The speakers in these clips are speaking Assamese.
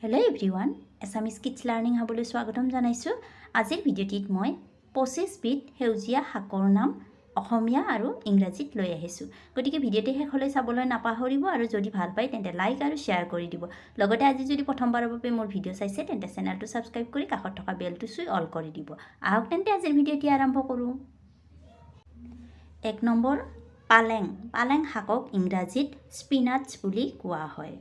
Hello everyone, Assamese Kids Learning Habole Swagatam janaisu. Ajir videotit moi 25 bit heujia hakor nam Assamia aru Ingrajit loi ahisu. Gotike videote hekhole saboloi napahoribo aru jodi bhal pai tente like aru share kori dibo. Logote aji jodi prothom barar babe mor video saise tente channel to subscribe kori kakhot thoka bell to sui all kori dibo. Ahok tente ajir videoti arambho koru. 1 number paleng. Paleng hakok Ingrajit spinach buli koa hoy.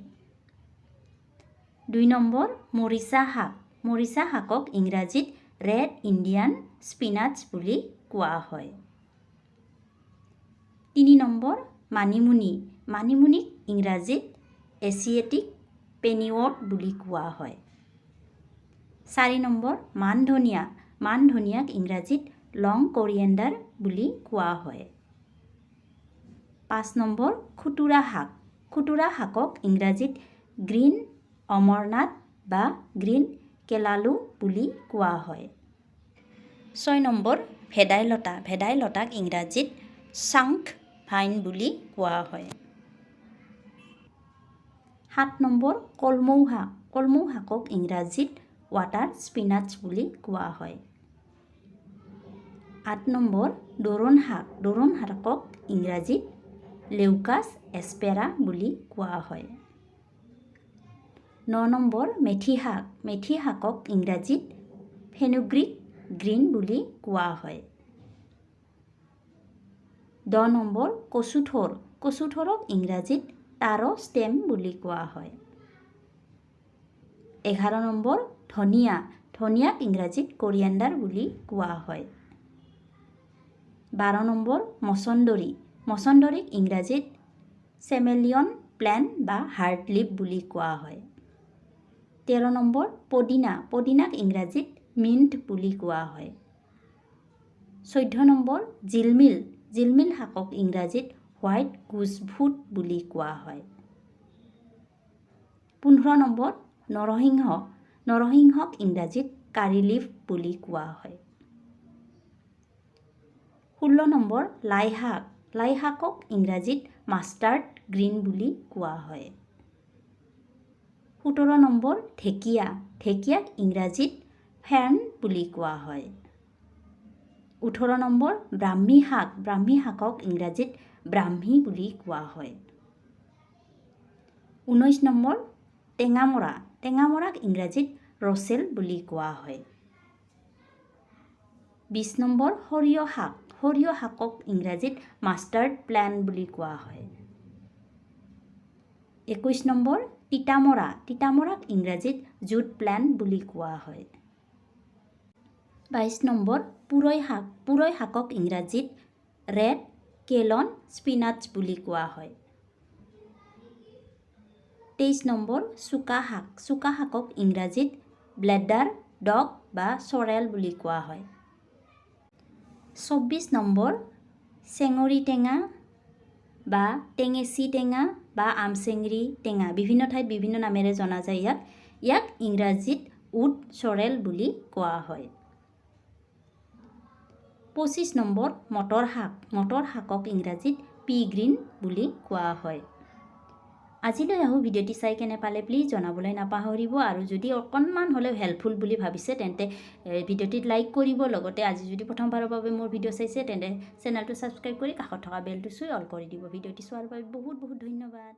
2 number মৰিচা শাক মৰিচা শাকক ইংৰাজীত ৰেড ইণ্ডিয়ান স্পিনাচ বুলি কোৱা হয় 3 নম্বৰ মানিমুনি মানিমুনিক ইংৰাজীত এছিয়েটিক পেনিৱৰ্ট বুলি কোৱা হয় 4 নম্বৰ মানধনিয়া মানধনিয়াক ইংৰাজীত লং কোৰিয়েণ্ডাৰ বুলি কোৱা হয় 5 নম্বৰ খুতুৰা শাকক ইংৰাজীত গ্ৰীণ অমৰনাথ বা গ্ৰীণ কেলালু বুলি কোৱা হয় 6 নম্বৰ ভেদাইলতাক ইংৰাজীত চাংক ভাইন বুলি কোৱা হয় 7 নম্বৰ কলমৌ শাকক ইংৰাজীত ৱাটাৰ স্পিনাচ বুলি কোৱা হয় 8 নম্বৰ দোৰোণ শাকক ইংৰাজীত লেউকাছ এস্পেৰা বুলি কোৱা হয় 9 নম্বৰ মেথি শাকক ইংৰাজীত ফেনুগ্ৰিক গ্ৰীণ বুলি কোৱা হয় 10 নম্বৰ কচুথোৰক ইংৰাজীত টাৰো ষ্টেম বুলি কোৱা হয় 11 নম্বৰ ধনিয়াক ইংৰাজীত কোৰিয়েণ্ডাৰ বুলি কোৱা হয় 12 নম্বৰ মচন্দৰীক ইংৰাজীত চেমেলিয়ন প্লেণ্ট বা হাৰ্ট লিপ বুলি কোৱা হয় 13 নম্বৰ পদিনাক ইংৰাজীত মিণ্ট বুলি কোৱা হয় 14 নম্বৰ জিলমিল শাকক ইংৰাজীত হোৱাইট গুজফুট বুলি কোৱা হয় 15 নম্বৰ নৰসিংহক ইংৰাজীত কাৰি লিফ বুলি কোৱা হয় 16 নম্বৰ লাই শাকক ইংৰাজীত মাষ্টাৰ্ড গ্ৰীণ বুলি কোৱা হয় 17 নম্বৰ ঢেকীয়াক ইংৰাজীত ফেৰ্ন বুলি কোৱা হয় 18 নম্বৰ ব্ৰাহ্মী শাকক ইংৰাজীত ব্ৰাহ্মী বুলি কোৱা হয় 19 নম্বৰ টেঙামৰাক ইংৰাজীত ৰচেল বুলি কোৱা হয় 20 নম্বৰ সৰিয়হ শাকক ইংৰাজীত মাষ্টাৰ্ড প্লেণ্ট বুলি কোৱা হয় 21 নম্বৰ তিতামৰাক ইংৰাজীত জুট প্লেণ্ট বুলি কোৱা হয় 22 নম্বৰ পুৰৈ শাকক ইংৰাজীত ৰেড কেলন স্পিনাচ বুলি কোৱা হয় 23 নম্বৰ চুকা শাকক ইংৰাজীত ব্লেডাৰ ডগ বা চৰেল বুলি কোৱা হয় 24 নম্বৰ চেঙৰি টেঙা বা টেঙেচি টেঙা বা আমচেংৰি টেঙা বিভিন্ন ঠাইত বিভিন্ন নামেৰে জনা যায় ইয়াক ইংৰাজীত উড চৰেল বুলি কোৱা হয় 25 নম্বৰ মটৰ শাকক ইংৰাজীত পি গ্ৰীণ বুলি কোৱা হয় আজিলৈ ভিডিঅ'টি চাই কেনে পালে প্লিজ জনাবলৈ নাপাহৰিব আৰু যদি অকণমান হ'লেও হেল্পফুল বুলি ভাবিছে তেন্তে ভিডিঅ'টিত লাইক কৰিব লগতে আজি যদি প্ৰথমবাৰৰ বাবে মোৰ ভিডিঅ' চাইছে তেন্তে চেনেলটো ছাবস্ক্ৰাইব কৰি কাষত থকা বেলটো চুই অল কৰি দিব ভিডিঅ'টি চোৱাৰ বাবে বহুত ধন্যবাদ